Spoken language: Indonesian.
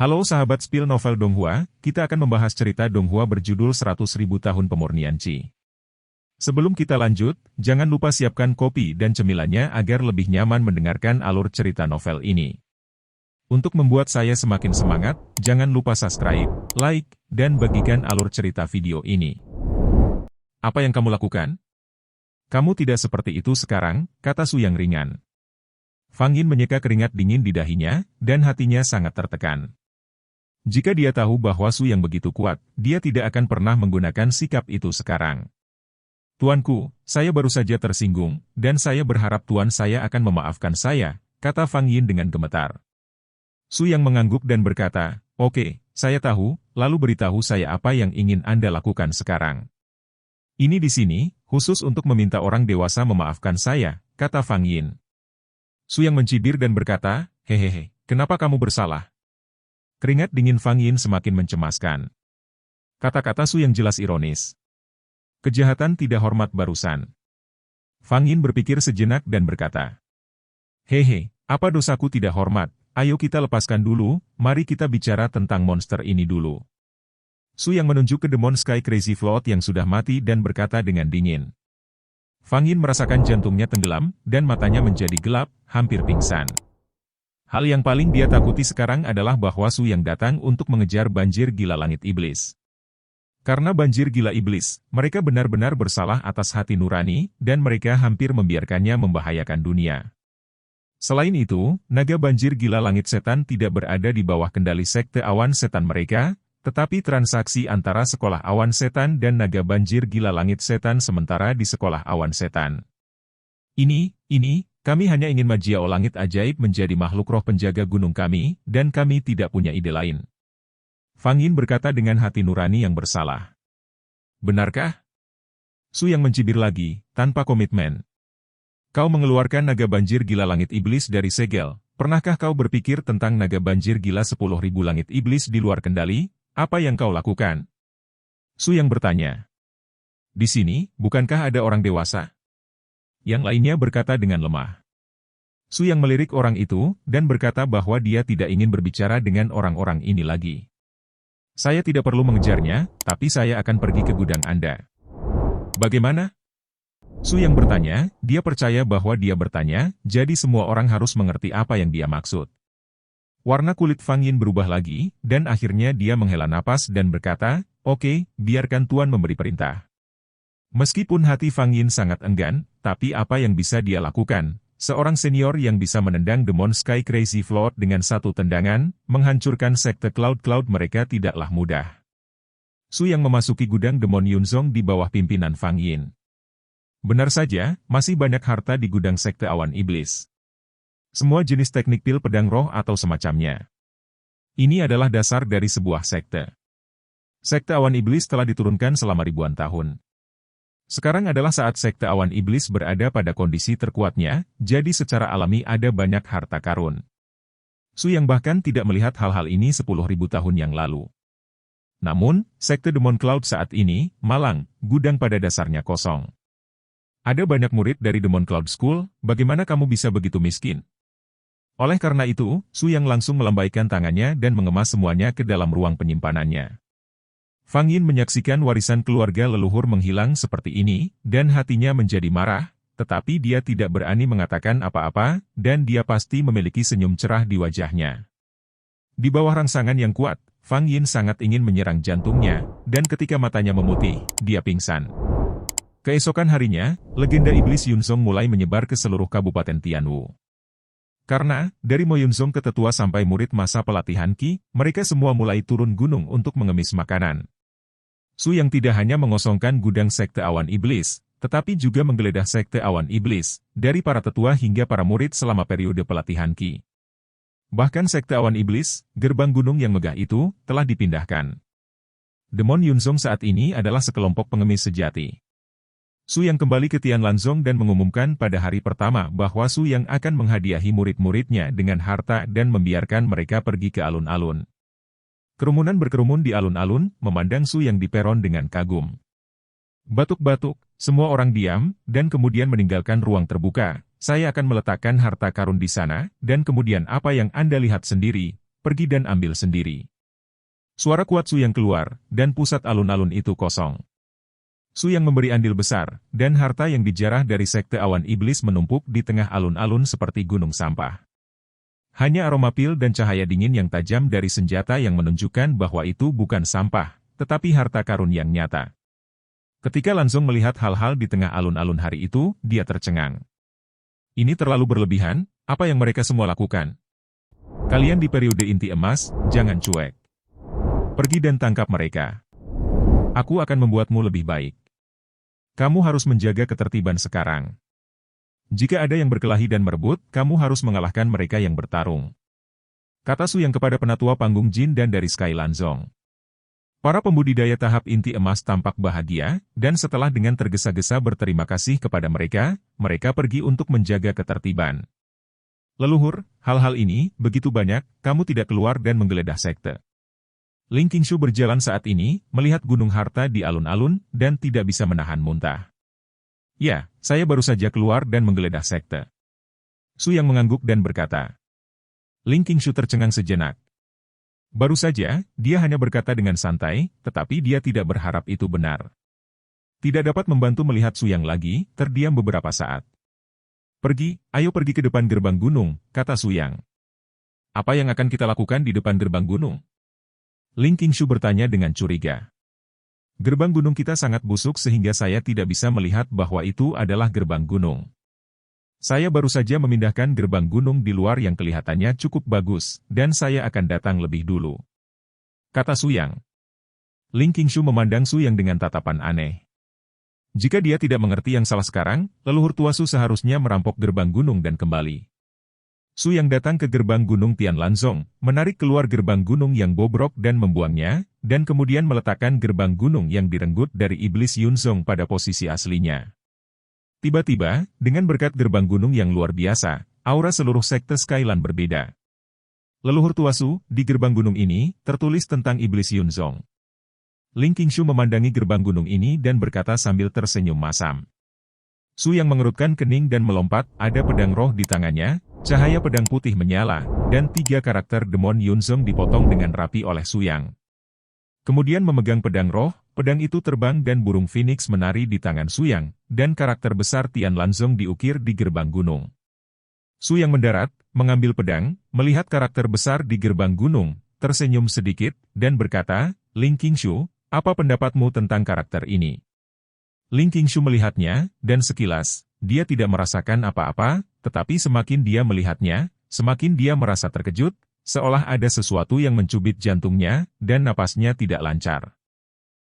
Halo sahabat Spill Novel Donghua, kita akan membahas cerita Donghua berjudul 100.000 Tahun Pemurnian Qi. Sebelum kita lanjut, jangan lupa siapkan kopi dan cemilannya agar lebih nyaman mendengarkan alur cerita novel ini. Untuk membuat saya semakin semangat, jangan lupa subscribe, like, dan bagikan alur cerita video ini. Apa yang kamu lakukan? Kamu tidak seperti itu sekarang, kata Su yang ringan. Fang Yin menyeka keringat dingin di dahinya, dan hatinya sangat tertekan. Jika dia tahu bahwa Su yang begitu kuat, dia tidak akan pernah menggunakan sikap itu sekarang. Tuanku, saya baru saja tersinggung, dan saya berharap tuan saya akan memaafkan saya, kata Fang Yin dengan gemetar. Su yang mengangguk dan berkata, oke, saya tahu, lalu beritahu saya apa yang ingin Anda lakukan sekarang. Ini di sini, khusus untuk meminta orang dewasa memaafkan saya, kata Fang Yin. Su yang mencibir dan berkata, hehehe, kenapa kamu bersalah? Keringat dingin Fang Yin semakin mencemaskan. Kata-kata Su yang jelas ironis. Kejahatan tidak hormat barusan. Fang Yin berpikir sejenak dan berkata, hehe, apa dosaku tidak hormat, ayo kita lepaskan dulu, mari kita bicara tentang monster ini dulu. Su yang menunjuk ke Demon Sky Crazy Float yang sudah mati dan berkata dengan dingin. Fang Yin merasakan jantungnya tenggelam, dan matanya menjadi gelap, hampir pingsan. Hal yang paling dia takuti sekarang adalah bahwa Su yang datang untuk mengejar banjir gila langit iblis. Karena banjir gila iblis, mereka benar-benar bersalah atas hati nurani, dan mereka hampir membiarkannya membahayakan dunia. Selain itu, naga banjir gila langit setan tidak berada di bawah kendali sekte awan setan mereka, tetapi transaksi antara sekolah awan setan dan naga banjir gila langit setan sementara di sekolah awan setan. Kami hanya ingin Majiao Langit Ajaib menjadi makhluk roh penjaga gunung kami, dan kami tidak punya ide lain. Fang Yin berkata dengan hati nurani yang bersalah. Benarkah? Su yang mencibir lagi, tanpa komitmen. Kau mengeluarkan naga banjir gila langit iblis dari segel, pernahkah kau berpikir tentang naga banjir gila 10.000 langit iblis di luar kendali? Apa yang kau lakukan? Su yang bertanya. Di sini, bukankah ada orang dewasa? Yang lainnya berkata dengan lemah. Su yang melirik orang itu, dan berkata bahwa dia tidak ingin berbicara dengan orang-orang ini lagi. Saya tidak perlu mengejarnya, tapi saya akan pergi ke gudang Anda. Bagaimana? Su yang bertanya, dia percaya bahwa dia bertanya, jadi semua orang harus mengerti apa yang dia maksud. Warna kulit Fang Yin berubah lagi, dan akhirnya dia menghela napas dan berkata, oke, biarkan Tuan memberi perintah. Meskipun hati Fang Yin sangat enggan, tapi apa yang bisa dia lakukan? Seorang senior yang bisa menendang Demon Sky Crazy Float dengan satu tendangan, menghancurkan sekte Cloud mereka tidaklah mudah. Su yang memasuki gudang Demon Yunzong di bawah pimpinan Fang Yin. Benar saja, masih banyak harta di gudang sekte awan iblis. Semua jenis teknik pil pedang roh atau semacamnya. Ini adalah dasar dari sebuah sekte. Sekte awan iblis telah diturunkan selama ribuan tahun. Sekarang adalah saat sekte awan iblis berada pada kondisi terkuatnya, jadi secara alami ada banyak harta karun. Su yang bahkan tidak melihat hal-hal ini 10.000 tahun yang lalu. Namun, sekte Demon Cloud saat ini, malang, gudang pada dasarnya kosong. Ada banyak murid dari Demon Cloud School, bagaimana kamu bisa begitu miskin? Oleh karena itu, Su yang langsung melambaikan tangannya dan mengemas semuanya ke dalam ruang penyimpanannya. Fang Yin menyaksikan warisan keluarga leluhur menghilang seperti ini, dan hatinya menjadi marah, tetapi dia tidak berani mengatakan apa-apa, dan dia pasti memiliki senyum cerah di wajahnya. Di bawah rangsangan yang kuat, Fang Yin sangat ingin menyerang jantungnya, dan ketika matanya memutih, dia pingsan. Keesokan harinya, legenda iblis Yunzong mulai menyebar ke seluruh Kabupaten Tianwu. Karena, dari Mo Yunzong ke tetua sampai murid masa pelatihan Qi, mereka semua mulai turun gunung untuk mengemis makanan. Su yang tidak hanya mengosongkan gudang sekte awan iblis, tetapi juga menggeledah sekte awan iblis, dari para tetua hingga para murid selama periode pelatihan Qi. Bahkan sekte awan iblis, gerbang gunung yang megah itu, telah dipindahkan. Demon Yunzong saat ini adalah sekelompok pengemis sejati. Su yang kembali ke Tianlanzong dan mengumumkan pada hari pertama bahwa Su yang akan menghadiahi murid-muridnya dengan harta dan membiarkan mereka pergi ke alun-alun. Kerumunan berkerumun di alun-alun, memandang Su yang di peron dengan kagum. Batuk-batuk, semua orang diam, dan kemudian meninggalkan ruang terbuka. Saya akan meletakkan harta karun di sana, dan kemudian apa yang Anda lihat sendiri, pergi dan ambil sendiri. Suara kuat Su Yang keluar, dan pusat alun-alun itu kosong. Su Yang memberi andil besar, dan harta yang dijarah dari sekte awan iblis menumpuk di tengah alun-alun seperti gunung sampah. Hanya aroma pil dan cahaya dingin yang tajam dari senjata yang menunjukkan bahwa itu bukan sampah, tetapi harta karun yang nyata. Ketika Lanzong melihat hal-hal di tengah alun-alun hari itu, dia tercengang. Ini terlalu berlebihan, apa yang mereka semua lakukan? Kalian di periode inti emas, jangan cuek. Pergi dan tangkap mereka. Aku akan membuatmu lebih baik. Kamu harus menjaga ketertiban sekarang. Jika ada yang berkelahi dan merebut, kamu harus mengalahkan mereka yang bertarung. Kata Su Yang kepada penatua panggung Jin dan dari Sky Lanzong. Para pembudidaya tahap inti emas tampak bahagia, dan setelah dengan tergesa-gesa berterima kasih kepada mereka, mereka pergi untuk menjaga ketertiban. Leluhur, hal-hal ini, begitu banyak, kamu tidak keluar dan menggeledah sekte. Ling Qingshu berjalan saat ini, melihat gunung harta di alun-alun, dan tidak bisa menahan muntah. Ya, saya baru saja keluar dan menggeledah sekte. Su Yang mengangguk dan berkata. Ling Qingshu tercengang sejenak. Baru saja, dia hanya berkata dengan santai, tetapi dia tidak berharap itu benar. Tidak dapat membantu melihat Su Yang lagi, terdiam beberapa saat. Pergi, ayo pergi ke depan gerbang gunung, kata Su Yang. Apa yang akan kita lakukan di depan gerbang gunung? Ling Qingshu bertanya dengan curiga. Gerbang gunung kita sangat busuk sehingga saya tidak bisa melihat bahwa itu adalah gerbang gunung. Saya baru saja memindahkan gerbang gunung di luar yang kelihatannya cukup bagus, dan saya akan datang lebih dulu. Kata Su Yang. Ling Qingshu memandang Su Yang dengan tatapan aneh. Jika dia tidak mengerti yang salah sekarang, leluhur tua Su seharusnya merampok gerbang gunung dan kembali. Su Yang datang ke gerbang gunung Tian Lanzong, menarik keluar gerbang gunung yang bobrok dan membuangnya, dan kemudian meletakkan gerbang gunung yang direnggut dari iblis Yunzong pada posisi aslinya. Tiba-tiba, dengan berkat gerbang gunung yang luar biasa, aura seluruh sekte Skyland berbeda. Leluhur tua Su, di gerbang gunung ini, tertulis tentang iblis Yunzong. Ling Qingshu memandangi gerbang gunung ini dan berkata sambil tersenyum masam. Su Yang mengerutkan kening dan melompat, ada pedang roh di tangannya, cahaya pedang putih menyala, dan 3 karakter demon Yunzong dipotong dengan rapi oleh Su Yang. Kemudian memegang pedang roh, pedang itu terbang dan burung phoenix menari di tangan Su Yang, dan karakter besar Tian Lanzong diukir di gerbang gunung. Su Yang mendarat, mengambil pedang, melihat karakter besar di gerbang gunung, tersenyum sedikit, dan berkata, Ling Qingshu, apa pendapatmu tentang karakter ini? Ling Qingshu melihatnya, dan sekilas, dia tidak merasakan apa-apa, tetapi semakin dia melihatnya, semakin dia merasa terkejut, seolah ada sesuatu yang mencubit jantungnya, dan napasnya tidak lancar.